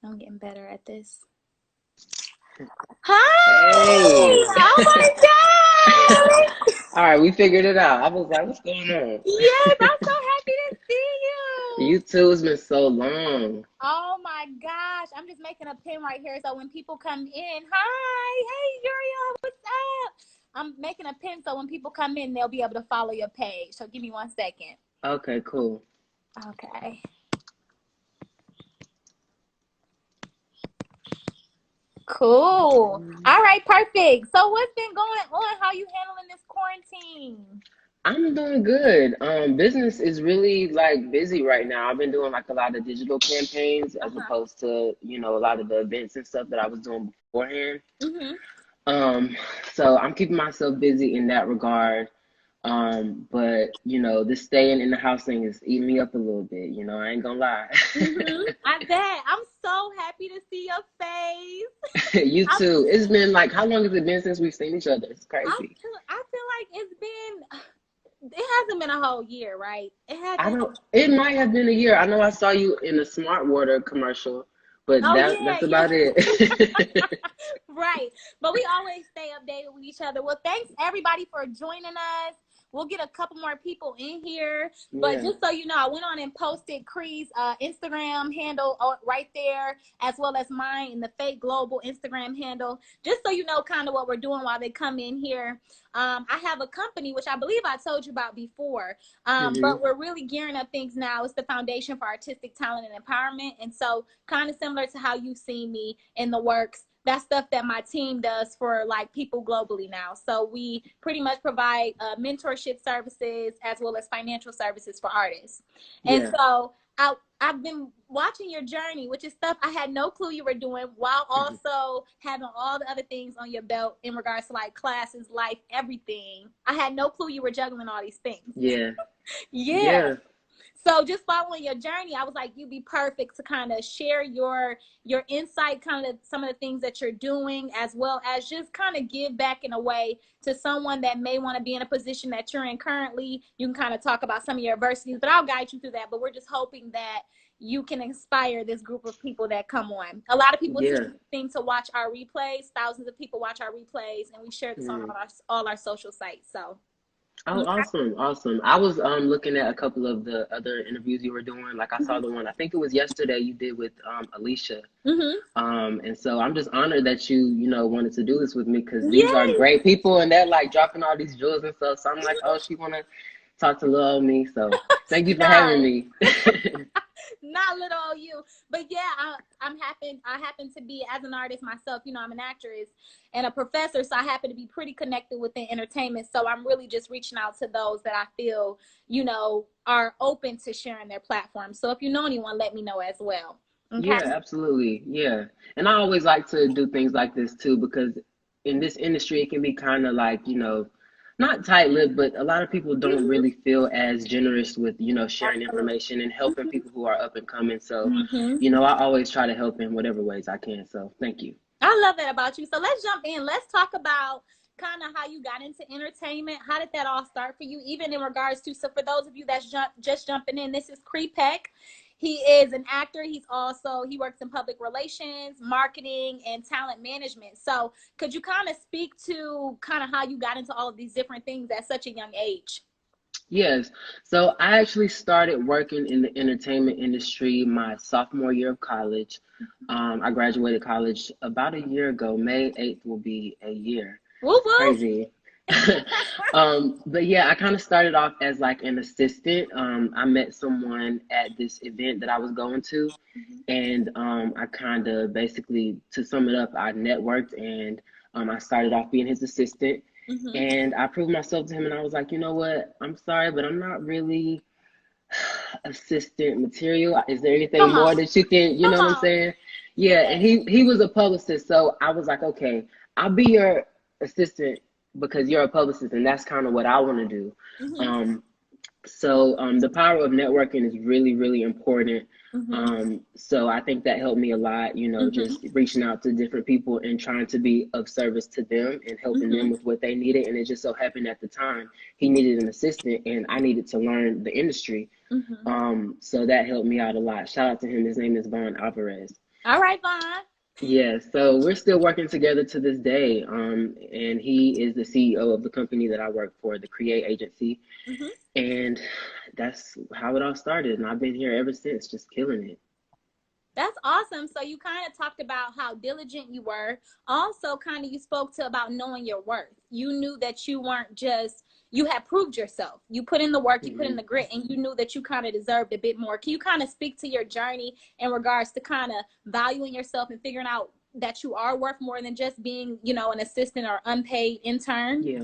I'm getting better at this. Hey. Hi! Oh my God! All right, we figured it out. I was like, what's going on? Yes, I'm so happy to see you. You too. It's been so long. Oh my gosh. I'm just making a pin right here. So when people come in, hi, hey, Uriel, what's up? I'm making a pin so when people come in, they'll be able to follow your page. So give me 1 second. Okay, cool. Okay. Cool. All right, perfect. So what's been going on? How you handling this quarantine? I'm doing good. Business is really like busy right now. I've been doing like a lot of digital campaigns as Uh-huh. opposed to, a lot of the events and stuff that I was doing beforehand. Mm-hmm. Um, so I'm keeping myself busy in that regard. But this staying in the house thing is eating me up a little bit, I ain't gonna lie. Mm-hmm. I bet. I'm so happy to see your face. You I, too. It's been like, how long has it been since we've seen each other? It's crazy. I feel like it hasn't been a whole year, right? It I hasn't. don't, it might have been a year. I know I saw you in a Smart Water commercial, but Oh yeah, that's yeah. about it. Right. But we always stay updated with each other. Well, thanks everybody for joining us. We'll get a couple more people in here. But Yeah, just so you know, I went on and posted Cree's Instagram handle right there, as well as mine and the Fake Global Instagram handle, just so you know kind of what we're doing while they come in here. I have a company, which I believe I told you about before, hmm, but we're really gearing up things now. It's the Foundation for Artistic Talent and Empowerment. And so kind of similar to how you've seen me in the works, that's stuff that my team does for like people globally now. So we pretty much provide mentorship services as well as financial services for artists. And yeah. so I've been watching your journey, which is stuff I had no clue you were doing, while Mhm. also having all the other things on your belt in regards to like classes, life, everything. I had no clue you were juggling all these things. Yeah, Yeah. yeah, So just following your journey, I was like, you'd be perfect to kind of share your insight, kind of some of the things that you're doing, as well as just kind of give back in a way to someone that may want to be in a position that you're in currently. You can kind of talk about some of your adversities, but I'll guide you through that. But we're just hoping that you can inspire this group of people that come on. A lot of people yeah. seem to watch our replays. Thousands of people watch our replays, and we share this on Mhm. all our social sites. So Oh, yeah. awesome, awesome. I was looking at a couple of the other interviews you were doing. Like I saw Mm-hmm. the one, I think it was yesterday you did with Alicia. Mm-hmm. And so I'm just honored that you wanted to do this with me because these are Yay! great people and they're like dropping all these jewels and stuff. So I'm like, oh, she wanna talk to little old me. So thank you for having No, me. not little old you, but yeah, I'm happen. I happen to be, as an artist myself. I'm an actress and a professor, so I happen to be pretty connected within entertainment. So I'm really just reaching out to those that I feel are open to sharing their platform. So if you know anyone, let me know as well. Okay. Yeah, absolutely. Yeah. And I always like to do things like this too because in this industry it can be kind of like, not tight-lipped, but a lot of people don't Mm-hmm. really feel as generous with, sharing Absolutely. information and helping people who are up and coming. So, Mm-hmm. I always try to help in whatever ways I can. So, thank you. I love that about you. So let's jump in. Let's talk about kind of how you got into entertainment. How did that all start for you? Even in regards to, so for those of you that's just jumping in, this is Peck. He is an actor. He works in public relations, marketing, and talent management. So could you kind of speak to kind of how you got into all of these different things at such a young age? Yes. So, I actually started working in the entertainment industry my sophomore year of college. I graduated college about a year ago. May 8th will be a year. Woo It's woo. crazy. But yeah, I kind of started off as like an assistant. I met someone at this event that I was going to, and I kind of basically, to sum it up, I networked and I started off being his assistant. Mm-hmm. And I proved myself to him, and I was like, you know what? I'm sorry, but I'm not really assistant material. Is there anything Come more on. that you can, you Come know what I'm on. saying? Yeah, and Yes. he was a publicist, so I was like, okay, I'll be your assistant because you're a publicist, and that's kind of what I want to do. Mm-hmm. Um, so the power of networking is really, really important. Mm-hmm. So I think that helped me a lot, Mm-hmm. just reaching out to different people and trying to be of service to them and helping them Mm-hmm. with what they needed. And it just so happened at the time he needed an assistant and I needed to learn the industry. Mm-hmm. So that helped me out a lot. Shout out to him. His name is Von Alvarez. All right, Vaughn. Yeah, so we're still working together to this day. And he is the CEO of the company that I work for, the Create Agency. Mm-hmm. And that's how it all started. And I've been here ever since, just killing it. That's awesome. So you kind of talked about how diligent you were. Also, kind of you spoke to about knowing your worth. You knew that you weren't just, you had proved yourself. You put in the work, you put in Hmm. the grit, and you knew that you kind of deserved a bit more. Can you kind of speak to your journey in regards to kind of valuing yourself and figuring out that you are worth more than just being, you know, an assistant or unpaid intern? Yeah.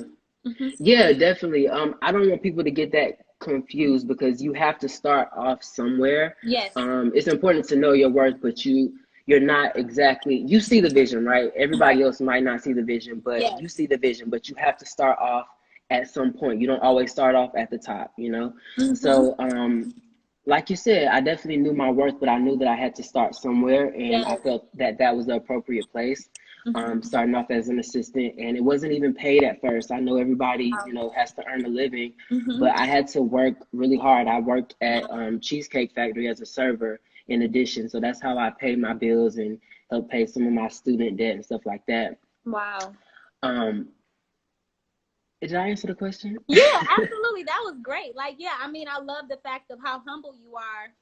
Mm-hmm. Yeah, definitely. I don't want people to get that confused because you have to start off somewhere. Yes. It's important to know your worth, but you're not exactly, you see the vision, right? Right. Everybody else might not see the vision, but Yes. you see the vision, but you have to start off at some point. You don't always start off at the top, you know? Mm-hmm. So, like you said, I definitely knew my worth, but I knew that I had to start somewhere, and I Yes. felt that that was the appropriate place. Mm-hmm. Starting off as an assistant, and it wasn't even paid at first. I know everybody, Wow. has to earn a living, Mm-hmm. but I had to work really hard. I worked at Cheesecake Factory as a server in addition, so that's how I paid my bills and helped pay some of my student debt and stuff like that. Wow. Um, did I answer the question? Yeah, absolutely. That was great. Like, yeah, I mean, I love the fact of how humble you are.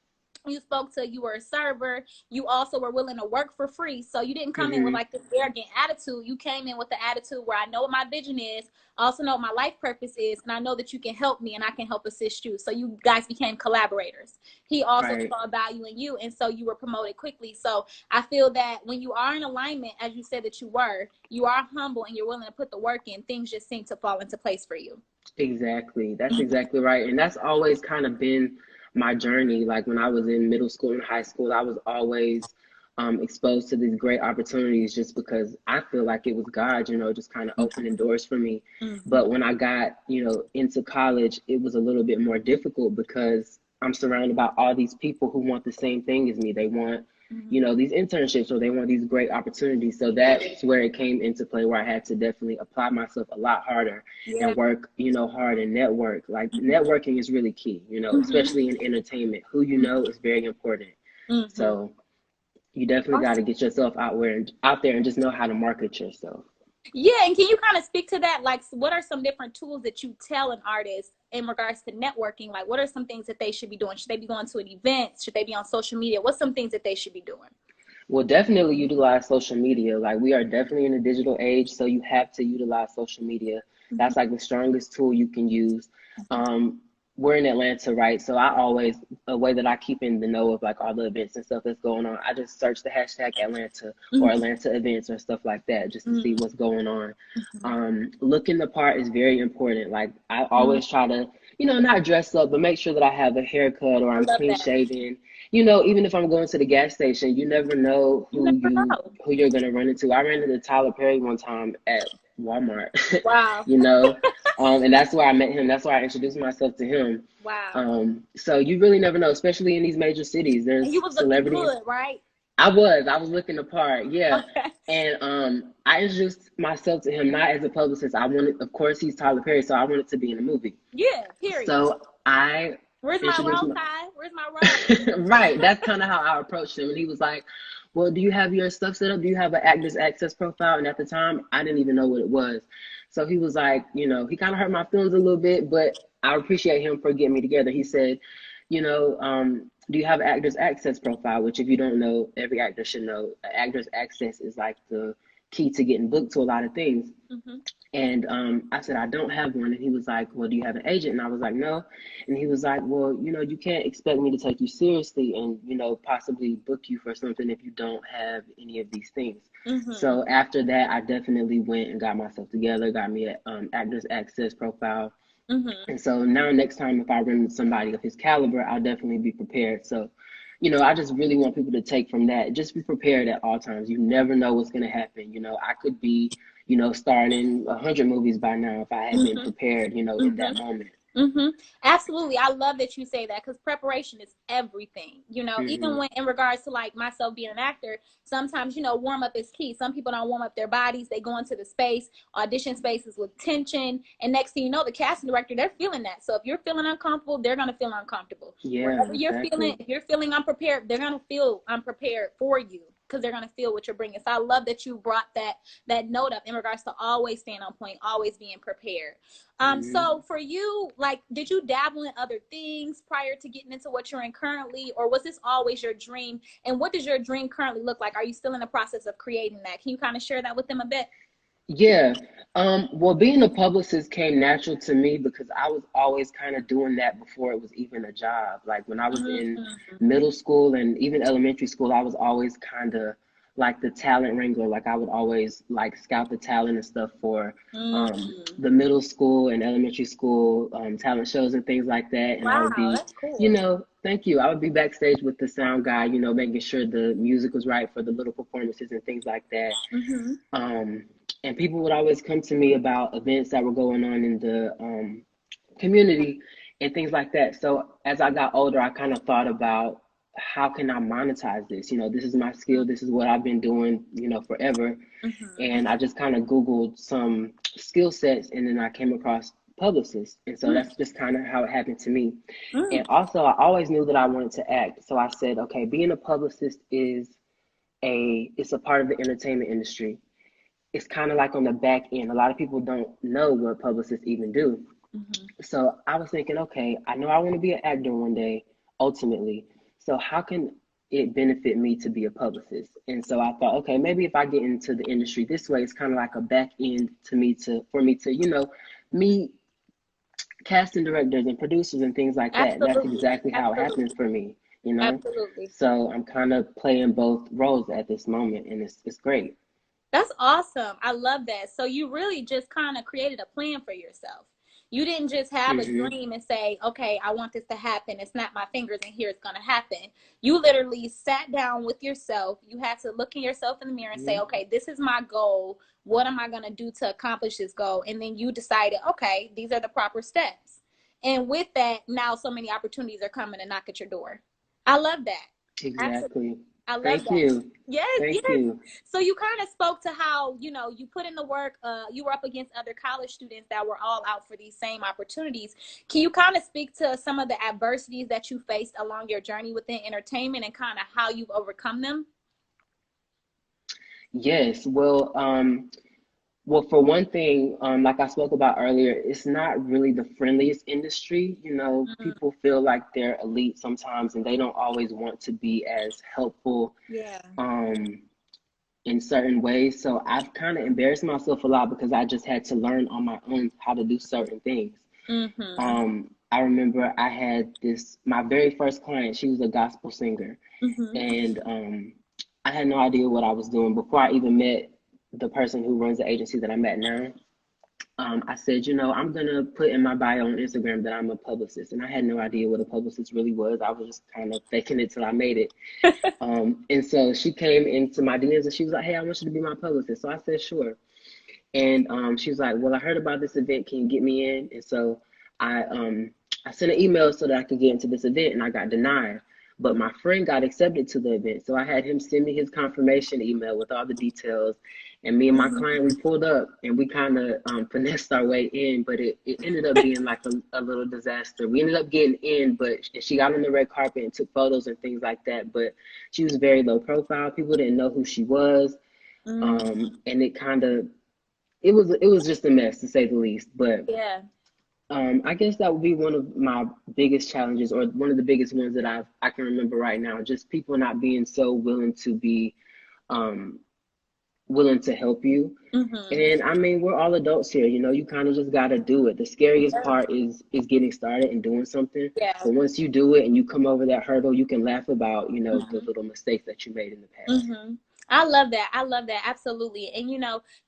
You spoke to, you were a server. You also were willing to work for free. So you didn't come in with Hmm. like this arrogant attitude. You came in with the attitude where I know what my vision is, I also know what my life purpose is, and I know that you can help me and I can help assist you. So you guys became collaborators. He also Right. saw value in you, and so you were promoted quickly. So I feel that when you are in alignment, as you said that you are humble and you're willing to put the work in, things just seem to fall into place for you. Exactly. That's exactly right. And that's always kind of been my journey. Like when I was in middle school and high school, I was always exposed to these great opportunities just because I feel like it was God, just kind of opening doors for me. Mm-hmm. But when I got, into college, it was a little bit more difficult because I'm surrounded by all these people who want the same thing as me. They want these internships or they want these great opportunities. So that's where it came into play, where I had to definitely apply myself a lot harder Yeah. and work, hard and network. Like networking is really key, Mm-hmm. especially in entertainment. Who you know is very important. Mm-hmm. So you definitely got to get yourself out there and just know how to market yourself. Yeah, and can you kind of speak to that? Like, what are some different tools that you tell an artist in regards to networking? Like, what are some things that they should be doing? Should they be going to an event? Should they be on social media? What's some things that they should be doing? Well, definitely utilize social media. Like we are definitely in a digital age, so you have to utilize social media. Mm-hmm. That's like the strongest tool you can use. Um, we're in Atlanta, right? So I always, a way that I keep in the know of like all the events and stuff that's going on, I just search the hashtag Atlanta or Mm-hmm. Atlanta events or stuff like that just to see Mm-hmm. what's going on. Looking the part is very important. Like I always try to, not dress up, but make sure that I have a haircut or I I'm love clean that. shaven. Even if I'm going to the gas station, you never know You never know. who you're gonna run into. I ran into Tyler Perry one time at Walmart, Wow. you know, and that's where I met him. That's why I introduced myself to him. Wow. So you really never know, especially in these major cities. And you There's was looking celebrities. good, right? I was looking the part, yeah. Okay. And I introduced myself to him not as a publicist. I wanted, of course, he's Tyler Perry, so I wanted to be in the movie. Yeah, period. So I Where's my introduced roll my tie? Where's my roll? right. That's kind of how I approached him. And he was like, well, do you have your stuff set up? Do you have an actors access profile? And at the time, I didn't even know what it was. So he was like, he kind of hurt my feelings a little bit, but I appreciate him for getting me together. He said, do you have an actors access profile? Which, if you don't know, every actor should know. Actors access is like the key to getting booked to a lot of things. Mm-hmm. And I said, I don't have one. And he was like, well, do you have an agent? And I was like, no. And he was like, well, you can't expect me to take you seriously and, possibly book you for something if you don't have any of these things. Mm-hmm. So after that, I definitely went and got myself together, got me an actors access profile. Mm-hmm. And so now next time if I run into somebody of his caliber, I'll definitely be prepared. So, I just really want people to take from that. Just be prepared at all times. You never know what's going to happen. I could be, starring in 100 movies by now if I had been Mm-hmm. prepared, in Mm-hmm. that moment. Mm-hmm. Absolutely. I love that you say that because preparation is everything. Even Hmm. when in regards to like myself being an actor, sometimes, warm up is key. Some people don't warm up their bodies. They go into the space, audition spaces with tension. And next thing you know, the casting director, they're feeling that. So if you're feeling uncomfortable, they're going to feel uncomfortable. Yeah, Wherever you're feeling, exactly. if you're feeling unprepared, they're going to feel unprepared for you. because they're going to feel what you're bringing. So I love that you brought that note up in regards to always staying on point, always being prepared. So for you, like, did you dabble in other things prior to getting into what you're in currently, or was this always your dream? And what does your dream currently look like? Are you still in the process of creating that? Can you kind of share that with them a bit? Yeah. Well, being a publicist came natural to me because I was always kind of doing that before it was even a job. Like when I was in Mm-hmm. middle school and even elementary school, I was always kind of like the talent wrangler. Like I would always like scout the talent and stuff for Mm-hmm. the middle school and elementary school talent shows and things like that. And I would Wow, be, that's cool. thank you. I would be backstage with the sound guy, making sure the music was right for the little performances and things like that. Mm-hmm. Um, and people would always come to me about events that were going on in the community and things like that. So as I got older, I kind of thought about how can I monetize this? This is my skill. This is what I've been doing, forever. Mm-hmm. And I just kind of Googled some skill sets and then I came across Publicist. And so that's just kind of how it happened to me. Mm-hmm. And also, I always knew that I wanted to act. So I said, okay, being a publicist it's a part of the entertainment industry. It's kind of like on the back end. A lot of people don't know what publicists even do. Mm-hmm. So I was thinking, okay, I know I want to be an actor one day, ultimately. So how can it benefit me to be a publicist? And so I thought, okay, maybe if I get into the industry this way, it's kind of like a back end for me to, meet casting directors and producers and things like that. And that's Absolutely. exactly how it Absolutely. happened for me. Absolutely. So I'm kind of playing both roles at this moment, and it's great. That's awesome. I love that. So you really just kind of created a plan for yourself. You didn't just have a Hmm. dream and say, okay, I want this to happen and snap my fingers and here it's going to happen. You literally sat down with yourself. You had to look in yourself in the mirror and say, Hmm. okay, this is my goal. What am I going to do to accomplish this goal? And then you decided, okay, these are the proper steps. And with that, now so many opportunities are coming to knock at your door. I love that. Absolutely. Exactly. I love Thank that. you. Yes, Thank yes. you. So you kind of spoke to how, you put in the work, you were up against other college students that were all out for these same opportunities. Can you kind of speak to some of the adversities that you faced along your journey within entertainment and kind of how you've overcome them? Yes. Well, for one thing, like I spoke about earlier, it's not really the friendliest industry. Mm, People feel like they're elite sometimes, and they don't always want to be as helpful yeah. um, in certain ways. So I've kind of embarrassed myself a lot because I just had to learn on my own how to do certain things. Mm-hmm. I remember I had my very first client. She was a gospel singer, Mm-hmm. and I had no idea what I was doing before I even met the person who runs the agency that I'm at now. I said, I'm gonna put in my bio on Instagram that I'm a publicist, and I had no idea what a publicist really was. I was just kind of faking it till I made it. And so she came into my DMs and she was like, "Hey, I want you to be my publicist." So I said, "Sure." And she was like, "Well, I heard about this event. Can you get me in?" And so I sent an email so that I could get into this event, and I got denied. But my friend got accepted to the event, so I had him send me his confirmation email with all the details. And me and my Mm-hmm. client, we pulled up and we kind of finessed our way in, but it ended up being like a little disaster. We ended up getting in, but she got on the red carpet and took photos and things like that. But she was very low profile. People didn't know who she was, Mm-hmm. and it was just a mess to say the least. But Yeah. I guess that would be one of my biggest challenges, or one of the biggest ones that I can remember right now. Just people not being so um, willing to help you. Mm-hmm. And I mean, we're all adults here. You kind of just gotta do it. The scariest part is getting started and doing something. Yeah. But once you do it and you come over that hurdle, you can laugh about the Mm-hmm. little mistakes that you made in the past. Mm-hmm. I love that. I love that. Absolutely. And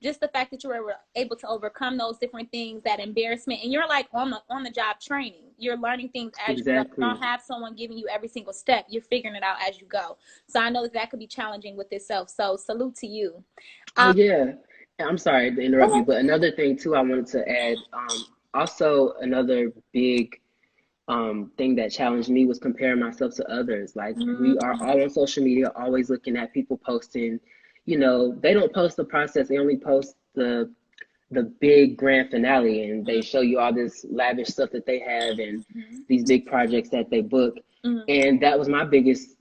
just the fact that you were able to overcome those different things, that embarrassment, and you're like on the job training. You're learning things as you go. You don't Exactly. have someone giving you every single step. You're figuring it out as you go. So I know that could be challenging with itself. So salute to you. Oh Um, yeah. I'm sorry to interrupt you, but another thing too I wanted to add, also another big thing that challenged me was comparing myself to others. Like we are mm-hmm. all on social media, always looking at people posting, they don't post the process, they only post the big grand finale, and they show you all this lavish stuff that they have and these big projects that they book. Mm-hmm. And that was my biggest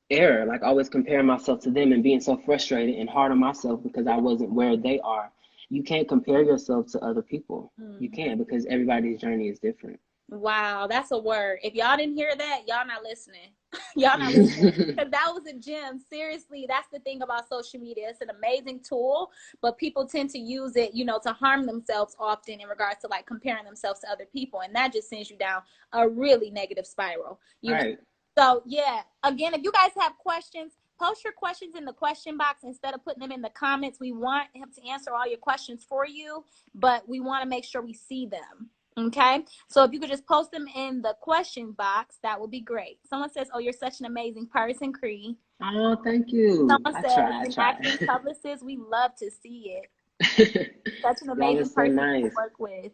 error, like always comparing myself to them and being so frustrated and hard on myself because I wasn't where they are. You can't compare yourself to other people. You Mm. can't, because everybody's journey is different. Wow, that's a word. If y'all didn't hear that, y'all not listening. Y'all not listening. Because that was a gem. Seriously, that's the thing about social media. It's an amazing tool, but people tend to use it, to harm themselves often in regards to like comparing themselves to other people. And that just sends you down a really negative spiral. Right. So yeah, again, if you guys have questions, post your questions in the question box instead of putting them in the comments. We want him to answer all your questions for you, but we want to make sure we see them. Okay, so if you could just post them in the question box, that would be great. Someone says, "Oh, you're such an amazing person, Cree." Oh, thank you. Someone I says, try, I "An try. acting publicist, we love to see it. Such an Y'all are amazing so person to nice. work with."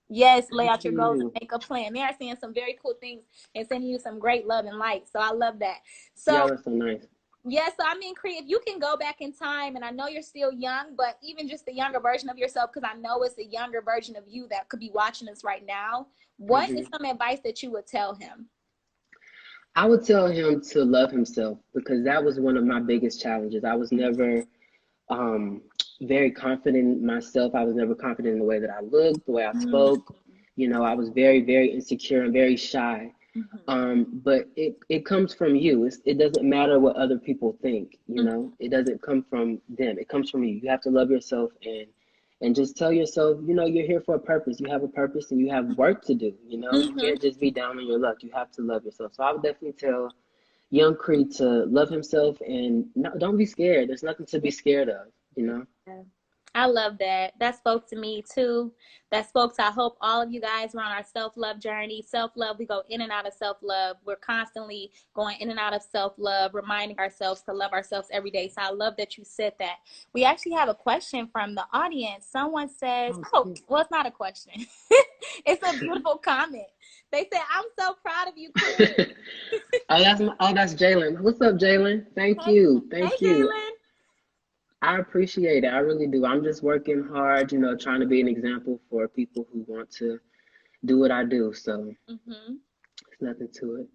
Yes, lay Thank out your goals and you. make a plan. They are saying some very cool things and sending you some great love and light. So I love that. So Y'all are so nice. yeah, so I mean, Cree, if you can go back in time, and I know you're still young, but even just the younger version of yourself, because I know it's a younger version of you that could be watching us right now, what is Hmm. some advice that you would tell him? I would tell him to love himself, because that was one of my biggest challenges. I was never um, very confident in myself. I was never confident in the way that I looked, the way I Mm-hmm. spoke. I was very, very insecure and very shy. But it comes from you. It doesn't matter what other people think, it doesn't come from them. It comes from you. You have to love yourself, and just tell yourself, you're here for a purpose. You have a purpose and you have work to do. You Mm-hmm. can't just be down on your luck. You have to love yourself. So I would definitely tell young Creed to love himself, and no, don't be scared. There's nothing to be scared of. Yeah. I love that. That spoke to me too. That spoke to, I hope all of you guys are on our self love journey. Self love, we go in and out of self love. We're constantly going in and out of self love, reminding ourselves to love ourselves every day. So I love that you said that. We actually have a question from the audience. Someone says, Oh, oh, sweet. well, it's not a question, it's a beautiful comment. They said, I'm so proud of you, Cree. That's Jalen. What's up, Jalen? Thank Hey, you. hey, Thank you. Jalen. I appreciate it. I really do. I'm just working hard, trying to be an example for people who want to do what I do. So Mm-hmm. there's nothing to it.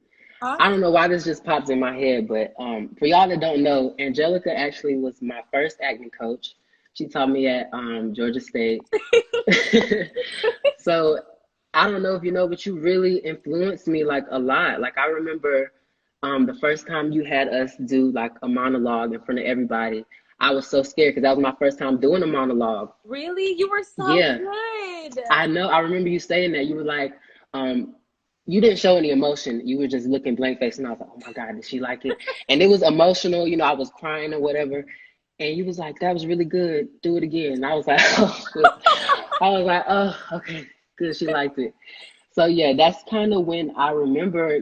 I Awesome. don't know why this just pops in my head, but for y'all that don't know, Angelica actually was my first acting coach. She taught me at Georgia State. So I don't know if you know, but you really influenced me like a lot. Like I remember the first time you had us do like a monologue in front of everybody. I was so scared because that was my first time doing a monologue. Really? You were so Yeah, good. I know. I remember you saying that. You were like, you didn't show any emotion. You were just looking blank face, and I was like, oh my God, did she like it? And it was emotional. I was crying or whatever. And you was like, that was really good. Do it again. And I was like, oh, good. I was like, oh, okay, good. She liked it. So yeah, that's kind of when I remember,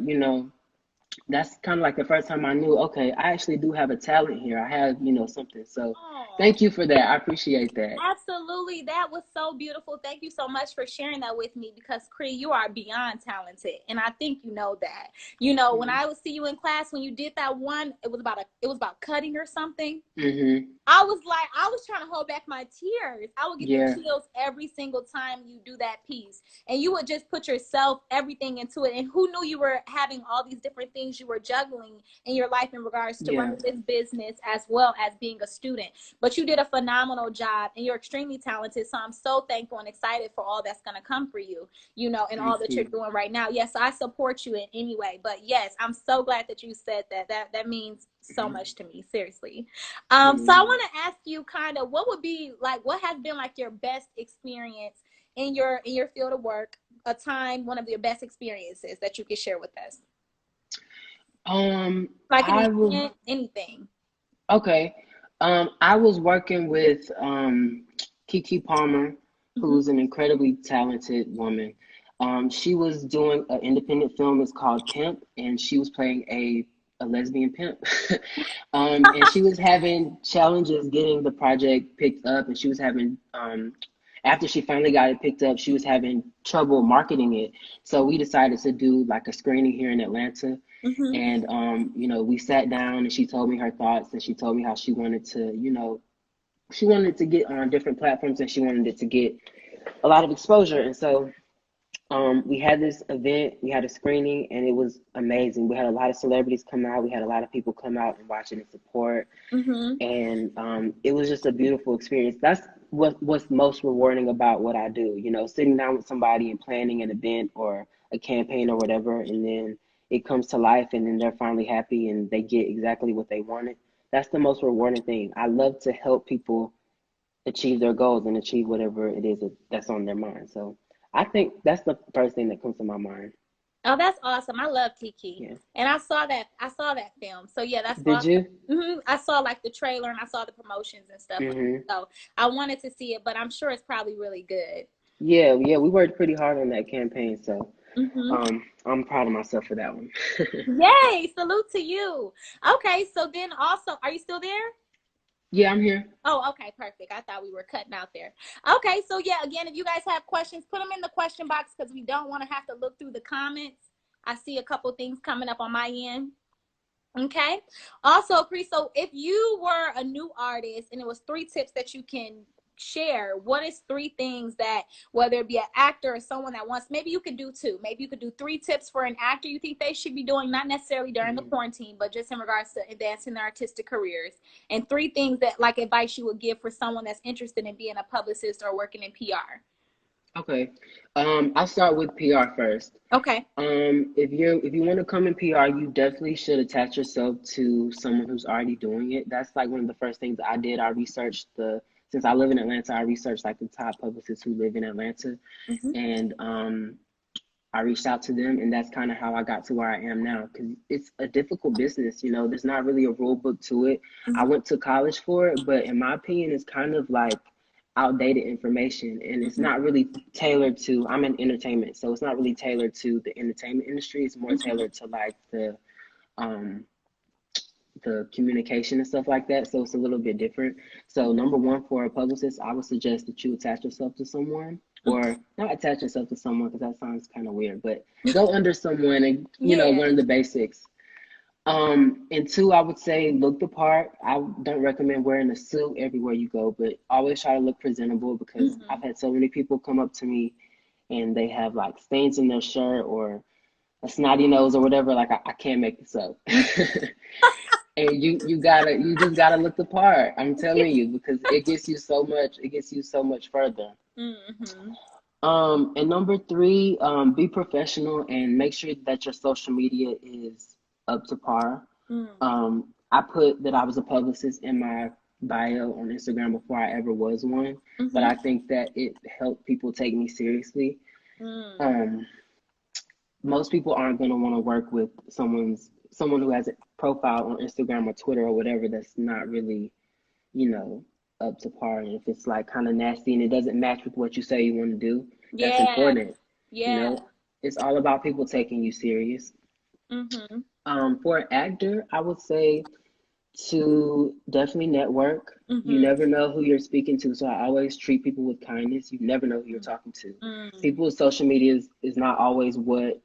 that's kind of like the first time I knew, okay, I actually do have a talent here. I have, something. So Oh, thank you for that. I appreciate that. absolutely. That was so beautiful. Thank you so much for sharing that with me because Cree, you are beyond talented. And I think you know that. When I would see you in class when you did that one, it was about cutting or something. Mm-hmm. I was trying to hold back my tears. I would get the Yeah. chills every single time you do that piece. And you would just put yourself, everything into it. And who knew you were having all these different things you were juggling in your life in regards to Yeah. running this business as well as being a student. But you did a phenomenal job and you're extremely talented. So I'm so thankful and excited for all that's going to come for you, and all Thank that you're you. doing right now. Yes, I support you in any way. But yes, I'm so glad that you said that. That means so much to me, seriously. So I Mm. want to ask you kind of what would be like, what has been like your best experience in your field of work, a time, one of your best experiences that you could share with us, like an I was event, anything. okay. I was working with Kiki Palmer, Mm-hmm. who's an incredibly talented woman. She was doing an independent film. It's called Pimp, and she was playing a lesbian pimp. And she was having challenges getting the project picked up, and she was having after she finally got it picked up, she was having trouble marketing it. So we decided to do like a screening here in Atlanta. Mm-hmm. And we sat down and she told me her thoughts, and she told me how she wanted to, she wanted to get on different platforms, and she wanted it to get a lot of exposure. And so We had this event, we had a screening, and it was amazing. We had a lot of celebrities come out. We had a lot of people come out and watch it and support. Mm-hmm. And it was just a beautiful experience. That's what's most rewarding about what I do. You know, sitting down with somebody and planning an event or a campaign or whatever, and then it comes to life, and then they're finally happy and they get exactly what they wanted. That's the most rewarding thing. I love to help people achieve their goals and achieve whatever it is that's on their mind. So I think that's the first thing that comes to my mind. Oh, that's awesome. I love Kiki. Yeah. And I saw that film. So yeah, that's Did awesome. you? I saw like the trailer and I saw the promotions and stuff. Hmm. So I wanted to see it, but I'm sure it's probably really good. Yeah, yeah, we worked pretty hard on that campaign, so Hmm. I'm proud of myself for that one. Yay, salute to you. Okay, so then also, are you still there? Yeah, I'm here. Oh, okay, perfect. I thought we were cutting out there. Okay, so yeah, again, if you guys have questions, put them in the question box because we don't want to have to look through the comments. I see a couple things coming up on my end. Okay. Also, Cree, so if you were a new artist and it was 3 tips that you can share, what is 3 things that, whether it be an actor or someone that wants, maybe you could do 2, maybe you could do 3 tips for an actor you think they should be doing, not necessarily during the Mhm. quarantine, but just in regards to advancing their artistic careers, and 3 things that, like, advice you would give for someone that's interested in being a publicist or working in PR. Okay. I'll start with PR first. Okay. If you want to come in PR, you definitely should attach yourself to someone who's already doing it. That's like one of the first things I did. I researched since I live in Atlanta, I researched like the top publicists who live in Atlanta, Mm-hmm. and I reached out to them, and that's kind of how I got to where I am now. Because it's a difficult business, you know. There's not really a rule book to it. I Mm-hmm. went to college for it, but in my opinion, it's kind of like outdated information, and it's not really tailored to. I'm in entertainment, so it's not really tailored to the entertainment industry. It's more Mm-hmm. tailored to like um the communication and stuff like that. So it's a little bit different. So number one, for a publicist, I would suggest that you attach yourself to someone, or not attach yourself to someone because that sounds kind of weird, but go under someone and Yeah. learn the basics. And 2, I would say look the part. I don't recommend wearing a suit everywhere you go, but always try to look presentable, because Mm-hmm. I've had so many people come up to me and they have like stains in their shirt or a snotty nose or whatever. Like I can't make this up. And you just gotta look the part. I'm telling you, because it gets you so much further. Mm-hmm. And number 3, be professional and make sure that your social media is up to par. I put that I was a publicist in my bio on Instagram before I ever was one, but Mm-hmm. I think that it helped people take me seriously. Mm. Um, Most people aren't going to want to work with someone who has a profile on Instagram or Twitter or whatever that's not really, you know, up to par. And if it's like kind of nasty and it doesn't match with what you say you want to do, that's Yeah. important. You Yeah. know, it's all about people taking you serious. Mm-hmm. For an actor, I would say to definitely network. You Mm-hmm. never know who you're speaking to, so I always treat people with kindness. You never know who you're talking to. Mm. People's social media is not always what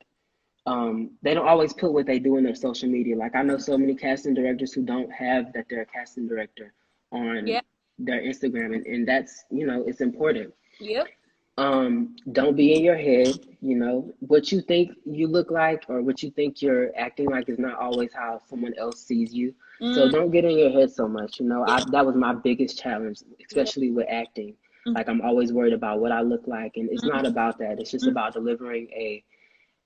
they don't always put what they do in their social media. Like I know so many casting directors who don't have that they're a casting director on Yeah. their Instagram, and that's it's important. Yep. Don't be in your head. What you think you look like or what you think you're acting like is not always how someone else sees you. So Mm. don't get in your head so much. Yeah. That was my biggest challenge, Yeah. especially with acting. Mm-hmm. Like I'm always worried about what I look like, and it's not about that. It's just about delivering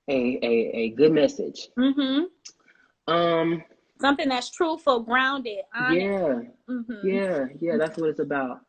a good message. Mm-hmm. Um, Something that's truthful, grounded, honest. yeah, Mm-hmm. yeah, that's what it's about.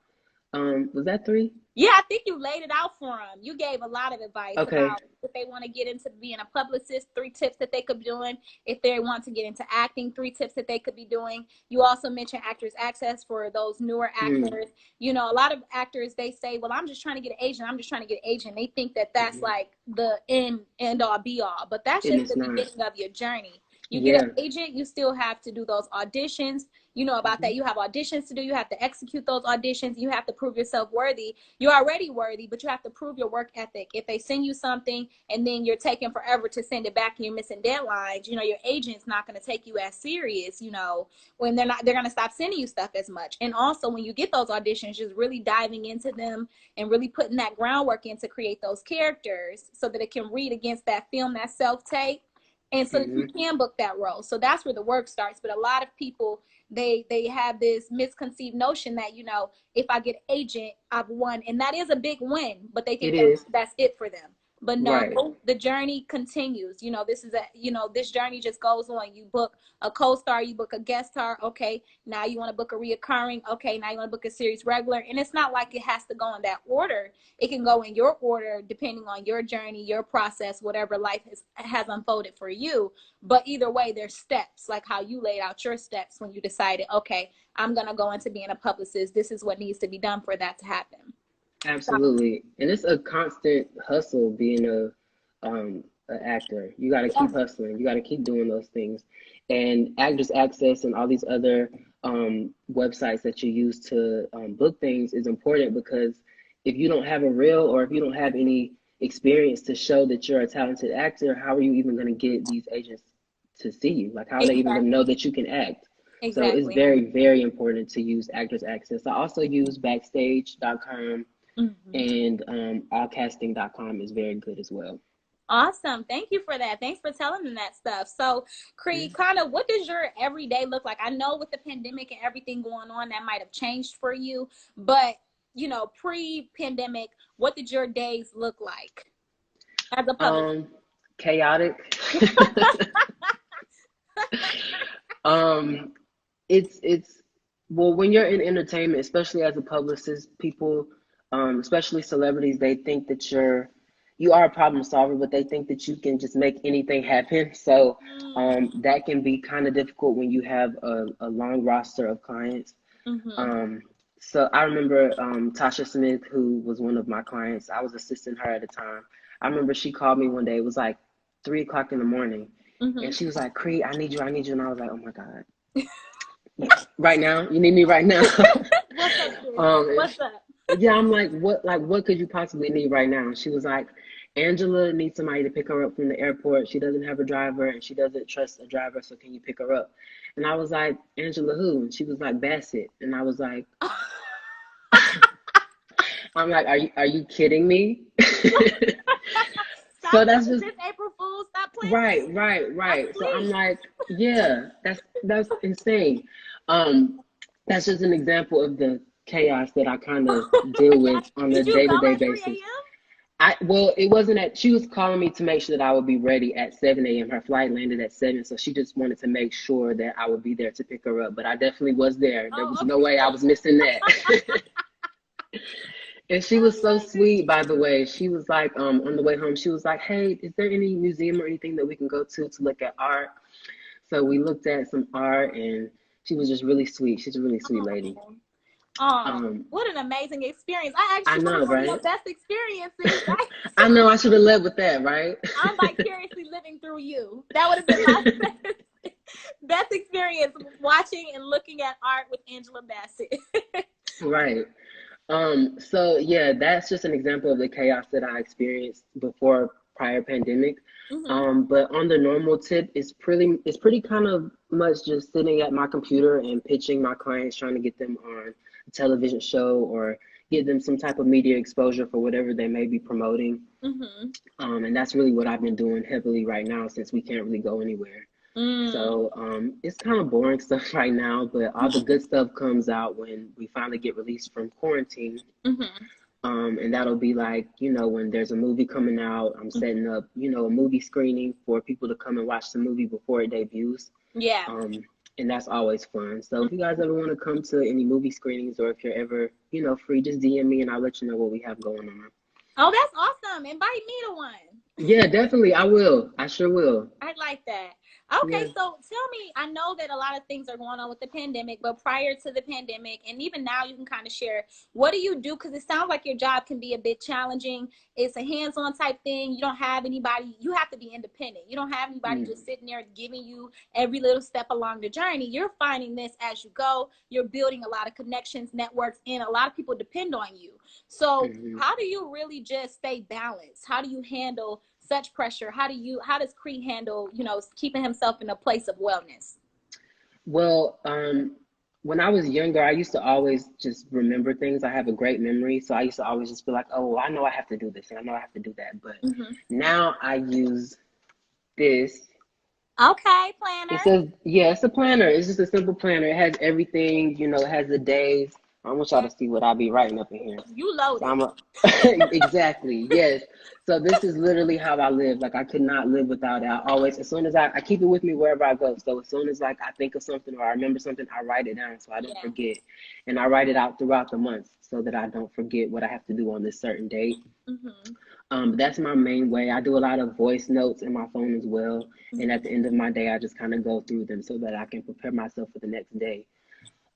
Was that 3? Yeah, I think you laid it out for them. You gave a lot of advice Okay. about if they want to get into being a publicist, 3 tips that they could be doing. If they want to get into acting, 3 tips that they could be doing. You also mentioned Actors Access for those newer Mm, actors. A lot of actors, they say, well, I'm just trying to get an agent. I'm just trying to get an agent. They think that that's mm-hmm. like the end all be all, but that's And just it's the not. beginning of your journey. You get Yeah. an agent, you still have to do those auditions. you know about that. You have auditions to do. You have to execute those auditions. You have to prove yourself worthy. You're already worthy, but you have to prove your work ethic. If they send you something and then you're taking forever to send it back and you're missing deadlines, you know, your agent's not going to take you as serious, you know, when they're going to stop sending you stuff as much. And also when you get those auditions, just really diving into them and really putting that groundwork in to create those characters so that it can read against that film, that self-tape, and so that you can book that role. So that's where the work starts. But a lot of people, they have this misconceived notion that, you know, if I get agent, I've won. And that is a big win, but they think that's it for them. But no, Right. the journey continues. You know, this journey just goes on. You book a co-star, you book a guest star. Okay, now you want to book a reoccurring. Okay, now you want to book a series regular. And it's not like it has to go in that order. It can go in your order depending on your journey, your process, whatever life has unfolded for you. But either way, there's steps, like how you laid out your steps when you decided, okay, I'm going to go into being a publicist. This is what needs to be done for that to happen. Absolutely. And it's a constant hustle being an actor. You got to keep hustling. You got to keep doing those things. And Actors Access and all these other websites that you use to book things is important, because if you don't have a reel, or if you don't have any experience to show that you're a talented actor, how are you even going to get these agents to see you? Like, how are they even going to know that you can act? So it's very, very important to use Actors Access. I also use Backstage.com. And allcasting.com is very good as well. Awesome. Thank you for that. Thanks for telling them that stuff. So, Creed, kind of what does your everyday look like? I know with the pandemic and everything going on, that might have changed for you, but, you know, pre-pandemic, what did your days look like as a public? Chaotic. It's well, when you're in entertainment, especially as a publicist, people, especially celebrities, they think that you are a problem solver, but they think that you can just make anything happen. So that can be kind of difficult when you have a long roster of clients. So I remember Tasha Smith, who was one of my clients. I was assisting her at the time. I remember she called me one day. It was like 3 o'clock in the morning. And she was like, Cree, I need you. And I was like, oh my God. Right now? You need me right now? What's up? Yeah, I'm like, what could you possibly need right now? And she was like, Angela needs somebody to pick her up from the airport. She doesn't have a driver and she doesn't trust a driver, so can you pick her up? And I was like, Angela who? And she was like, Bassett. And I was like, I'm like, are you kidding me? So that's just April Fool's. Stop playing. Right. So I'm like, yeah, that's insane. That's just an example of the chaos that I kind of deal with on a day-to-day basis. Well, it wasn't she was calling me to make sure that I would be ready at 7 a.m. Her flight landed at 7, so she just wanted to make sure that I would be there to pick her up. But I definitely was there. There was no way I was missing that. And she was so sweet, by the way. She was like, on the way home, she was like, hey, is there any museum or anything that we can go to look at art? So we looked at some art, and she was just really sweet. She's a really sweet lady. What an amazing experience. I actually know, one of your best experiences. I know, I should have led with that, right? I'm vicariously living through you. That would have been my best experience, watching and looking at art with Angela Bassett. Right. So yeah, that's just an example of the chaos that I experienced before prior pandemic. But on the normal tip, it's pretty kind of much just sitting at my computer and pitching my clients, trying to get them on a television show or get them some type of media exposure for whatever they may be promoting. And that's really what I've been doing heavily right now, since we can't really go anywhere. So it's kind of boring stuff right now, but all the good stuff comes out when we finally get released from quarantine. And that'll be like, when there's a movie coming out, I'm setting up, a movie screening for people to come and watch the movie before it debuts. Yeah. And that's always fun. So if you guys ever want to come to any movie screenings, or if you're ever, free, just DM me and I'll let you know what we have going on. Oh, that's awesome. Invite me to one. Yeah, definitely. I will. I sure will. I like that. Okay, Yeah. so tell me, I know that a lot of things are going on with the pandemic, but prior to the pandemic, and even now, you can kind of share, what do you do? Because it sounds like your job can be a bit challenging. It's a hands-on type thing. You don't have anybody, you have to be independent. You don't have anybody Mm. just sitting there giving you every little step along the journey. You're finding this as you go. You're building a lot of connections, networks, and a lot of people depend on you. So Hmm. how do you really just stay balanced? How do you handle such pressure? How does Cree handle, keeping himself in a place of wellness? Well, when I was younger, I used to always just remember things. I have a great memory, so I used to always just be like, "Oh, I know I have to do this, and I know I have to do that." But Mm-hmm. now I use this. Okay, It planner. says, yeah, it's a planner. It's just a simple planner. It has everything, it has the days. I want y'all Yeah, to see what I'll be writing up in here. you So loaded. exactly, yes. So this is literally how I live. Like I could not live without it. I always, as soon as I keep it with me wherever I go. So as soon as like I think of something or I remember something, I write it down so I don't Yeah. forget. And I write it out throughout the month so that I don't forget what I have to do on this certain date. Mm-hmm. That's my main way. I do a lot of voice notes in my phone as well. And at the Mm-hmm. end of my day, I just kind of go through them so that I can prepare myself for the next day.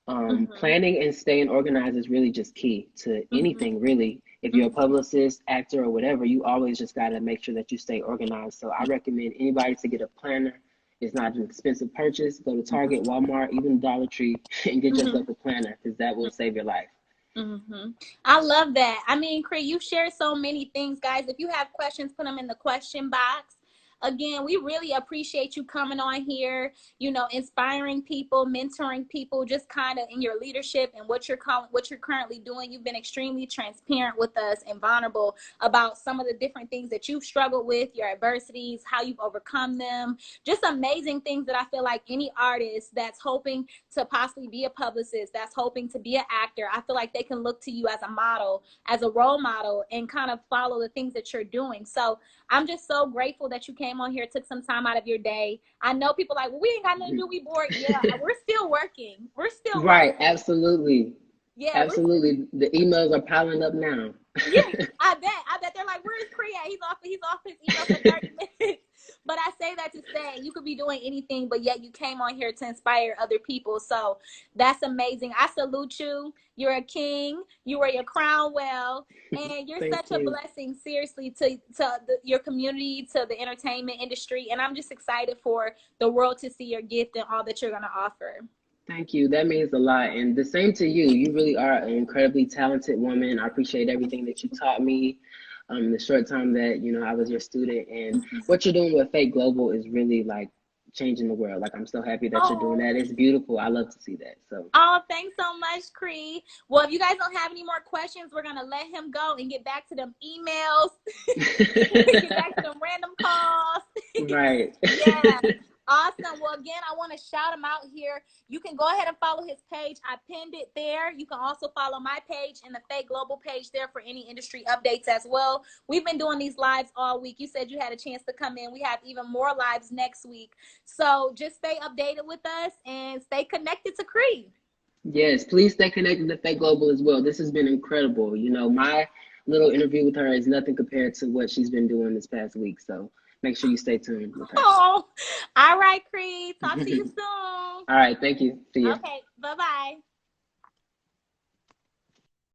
Mm-hmm. Planning and staying organized is really just key to Mm-hmm. anything, really. If you're a Mm-hmm. publicist, actor, or whatever, you always just got to make sure that you stay organized. So I recommend anybody to get a planner. It's not an expensive purchase. Go to Target, Walmart, even Dollar Tree, and get Mm-hmm. yourself a planner because that will save your life. Mm-hmm. I love that. I mean, Cree, you share so many things, guys. If you have questions, put them in the question box. Again, we really appreciate you coming on here, inspiring people, mentoring people, just kind of in your leadership and what you're currently doing. You've been extremely transparent with us and vulnerable about some of the different things that you've struggled with, your adversities, how you've overcome them. Just amazing things that I feel like any artist that's hoping to possibly be a publicist, that's hoping to be an actor, I feel like they can look to you as a model, as a role model, and kind of follow the things that you're doing. So I'm just so grateful that you came on here, took some time out of your day. I know people like, well, we ain't got nothing to do, we bored. Yeah, we're still working. We're still Right, working. absolutely. Yeah, we're Absolutely. The emails are piling up now. yeah, I bet. I bet they're like, "Where is Cree at? He's off his email for 30 minutes." But I say that to say you could be doing anything, but yet you came on here to inspire other people. So that's amazing. I salute you. You're a king. You wear your crown well, and you're Thank such a you. blessing. Seriously, to your community, to the entertainment industry, and I'm just excited for the world to see your gift and all that you're gonna offer. Thank you. That means a lot. And the same to you. You really are an incredibly talented woman. I appreciate everything that you taught me the short time that, I was your student. And what you're doing with F.A.T.E Global is really like changing the world. Like I'm so happy that you're doing Oh. that. It's beautiful. I love to see that. So Oh, thanks so much, Cree. Well, if you guys don't have any more questions, we're gonna let him go and get back to them emails. Get back to them random calls. right. Yeah. Awesome. Well, again, I want to shout him out here. You can go ahead and follow his page. I pinned it there. You can also follow my page and the F.A.T.E Global page there for any industry updates as well. We've been doing these lives all week. You said you had a chance to come in. We have even more lives next week. So just stay updated with us and stay connected to Cree. Yes, please stay connected to F.A.T.E Global as well. This has been incredible. My little interview with her is nothing compared to what she's been doing this past week. So make sure you stay tuned with her. Oh, all right, Cree. Talk to you soon. All right, thank you. See ya. Okay, bye bye.